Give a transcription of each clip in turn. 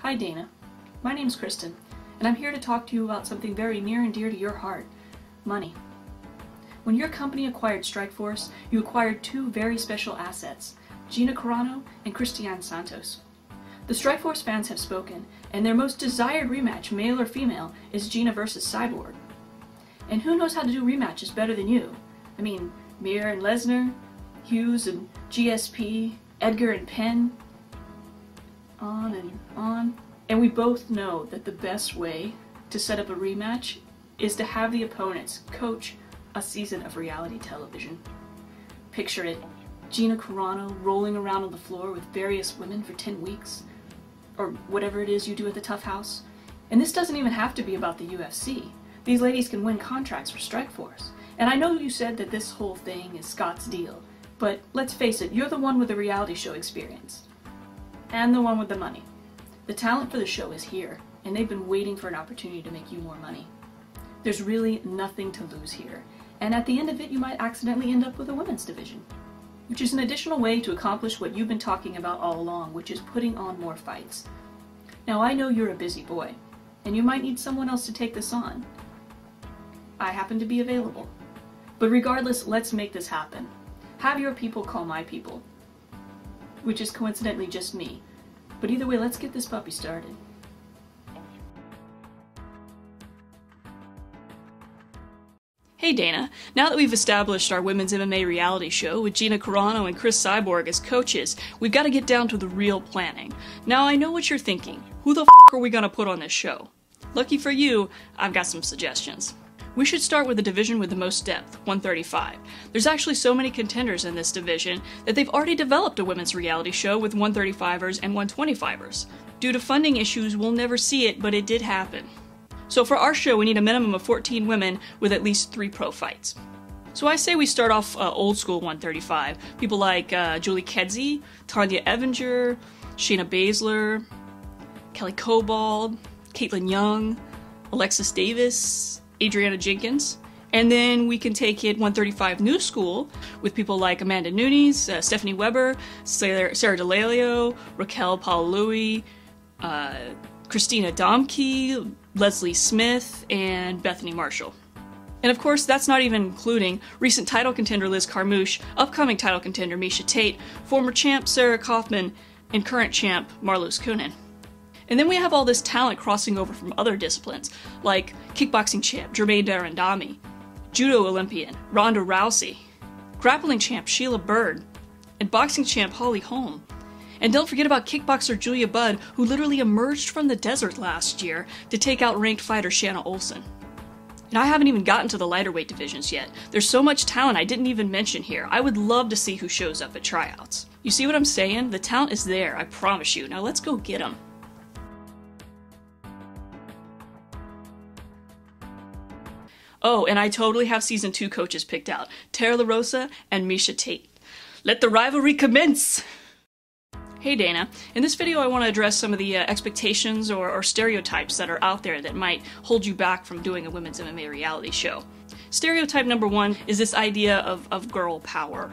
Hi Dana, my name's Kristen, and I'm here to talk to you about something very near and dear to your heart, money. When your company acquired Strikeforce, you acquired two very special assets, Gina Carano and Cristian Santos. The Strikeforce fans have spoken, and their most desired rematch, male or female, is Gina versus Cyborg. And who knows how to do rematches better than you? I mean, Mir and Lesnar, Hughes and GSP, Edgar and Penn, on and on. And we both know that the best way to set up a rematch is to have the opponents coach a season of reality television. Picture it, Gina Carano rolling around on the floor with various women for 10 weeks, or whatever it is you do at the Tough House. And this doesn't even have to be about the UFC. These ladies can win contracts for Strikeforce. And I know you said that this whole thing is Scott's deal, but let's face it, you're the one with the reality show experience. And the one with the money. The talent for the show is here, and they've been waiting for an opportunity to make you more money. There's really nothing to lose here, and at the end of it you might accidentally end up with a women's division, which is an additional way to accomplish what you've been talking about all along, which is putting on more fights. Now I know you're a busy boy, and you might need someone else to take this on. I happen to be available. But regardless, let's make this happen. Have your people call my people, which is coincidentally just me. But either way, let's get this puppy started. Hey Dana, now that we've established our women's MMA reality show with Gina Carano and Cris Cyborg as coaches, we've got to get down to the real planning. Now I know what you're thinking. Who the f are we gonna put on this show? Lucky for you, I've got some suggestions. We should start with the division with the most depth, 135. There's actually so many contenders in this division that they've already developed a women's reality show with 135ers and 125ers. Due to funding issues, we'll never see it, but it did happen. So for our show, we need a minimum of 14 women with at least 3 pro fights. So I say we start off old school 135. People like Julie Kedzie, Tanya Evinger, Shayna Baszler, Kelly Cobald, Caitlin Young, Alexis Davis, Adriana Jenkins. And then we can take it 135 new school with people like Amanda Nunes, Stephanie Weber, Sarah DeLelio, Raquel Paolui, Christina Domke, Leslie Smith, and Bethany Marshall. And of course, that's not even including recent title contender Liz Carmouche, upcoming title contender Miesha Tate, former champ Sarah Kaufman, and current champ Marloes Coenen. And then we have all this talent crossing over from other disciplines, like kickboxing champ Germaine de Randamie, judo Olympian Ronda Rousey, grappling champ Sheila Bird, and boxing champ Holly Holm. And don't forget about kickboxer Julia Budd, who literally emerged from the desert last year to take out ranked fighter Shanna Olson. And I haven't even gotten to the lighter weight divisions yet. There's so much talent I didn't even mention here. I would love to see who shows up at tryouts. You see what I'm saying? The talent is there, I promise you. Now let's go get them. Oh, and I totally have season 2 coaches picked out. Tara LaRosa and Miesha Tate. Let the rivalry commence! Hey Dana, in this video I want to address some of the expectations or stereotypes that are out there that might hold you back from doing a women's MMA reality show. Stereotype number 1 is this idea of girl power.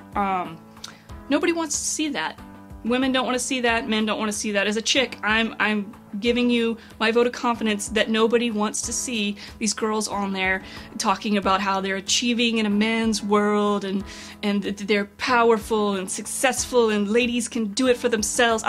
Nobody wants to see that. Women don't want to see that, men don't want to see that. As a chick, I'm giving you my vote of confidence that nobody wants to see these girls on there talking about how they're achieving in a man's world and that they're powerful and successful and ladies can do it for themselves.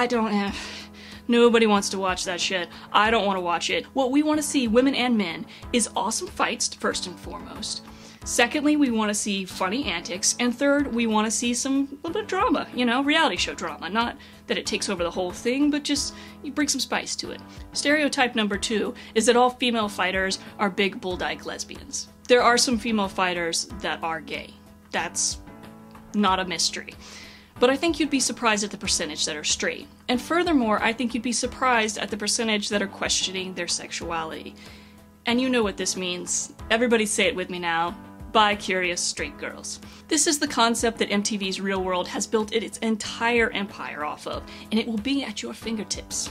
Nobody wants to watch that shit. I don't want to watch it. What we want to see, women and men, is awesome fights first and foremost. Secondly, we want to see funny antics, and third, we want to see some little bit of drama, you know, reality show drama. Not that it takes over the whole thing, but just you bring some spice to it. Stereotype number 2 is that all female fighters are big bulldyke lesbians. There are some female fighters that are gay. That's not a mystery. But I think you'd be surprised at the percentage that are straight. And furthermore, I think you'd be surprised at the percentage that are questioning their sexuality. And you know what this means. Everybody say it with me now. Bi-curious straight girls. This is the concept that MTV's Real World has built its entire empire off of, and it will be at your fingertips.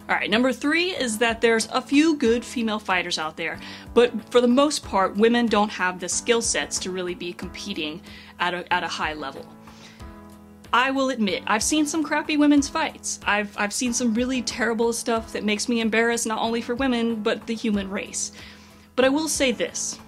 Alright, number 3 is that there's a few good female fighters out there, but for the most part, women don't have the skill sets to really be competing at a high level. I will admit, I've seen some crappy women's fights. I've seen some really terrible stuff that makes me embarrassed not only for women, but the human race. But I will say this.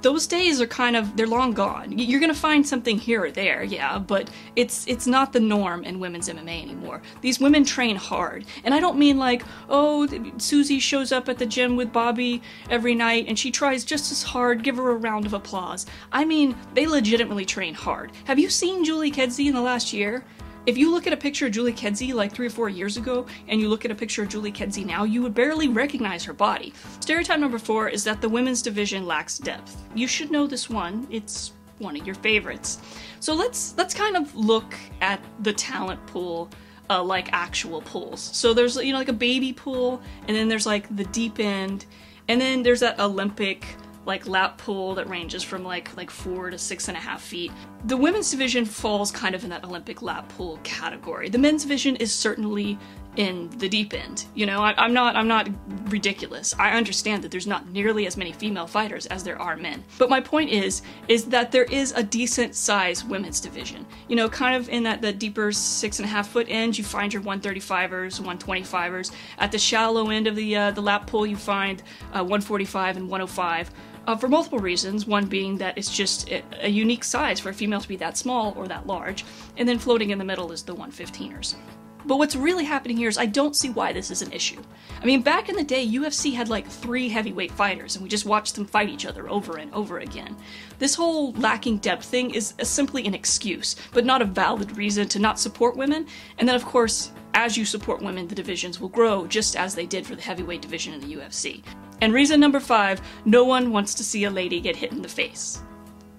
Those days are they're long gone. You're gonna find something here or there, yeah, but it's not the norm in women's MMA anymore. These women train hard, and I don't mean like, oh, Susie shows up at the gym with Bobby every night and she tries just as hard, give her a round of applause. I mean, they legitimately train hard. Have you seen Julie Kedzie in the last year? If you look at a picture of Julie Kedzie like 3 or 4 years ago, and you look at a picture of Julie Kedzie now, you would barely recognize her body. Stereotype number 4 is that the women's division lacks depth. You should know this one. It's one of your favorites. So let's kind of look at the talent pool like actual pools. So there's, you know, like a baby pool, and then there's like the deep end, and then there's that Olympic like lap pool that ranges from like 4 to 6.5 feet. The women's division falls kind of in that Olympic lap pool category. The men's division is certainly in the deep end. You know, I'm not ridiculous. I understand that there's not nearly as many female fighters as there are men. But my point is that there is a decent size women's division. You know, kind of in the deeper 6.5 foot end, you find your 135ers, 125ers. At the shallow end of the lap pool, you find 145 and 105. For multiple reasons, one being that it's just a unique size for a female to be that small or that large, and then floating in the middle is the 115ers. But what's really happening here is I don't see why this is an issue. I mean, back in the day, UFC had like 3 heavyweight fighters, and we just watched them fight each other over and over again. This whole lacking depth thing is simply an excuse, but not a valid reason to not support women. And then, of course, as you support women, the divisions will grow, just as they did for the heavyweight division in the UFC. And reason number 5, no one wants to see a lady get hit in the face.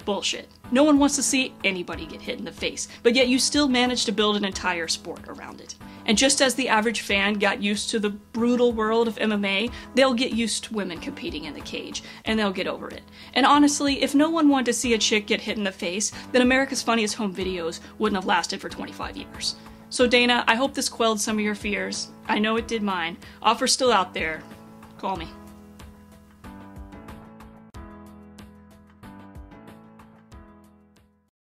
Bullshit. No one wants to see anybody get hit in the face, but yet you still manage to build an entire sport around it. And just as the average fan got used to the brutal world of MMA, they'll get used to women competing in the cage, and they'll get over it. And honestly, if no one wanted to see a chick get hit in the face, then America's Funniest Home Videos wouldn't have lasted for 25 years. So Dana, I hope this quelled some of your fears. I know it did mine. Offer's still out there. Call me.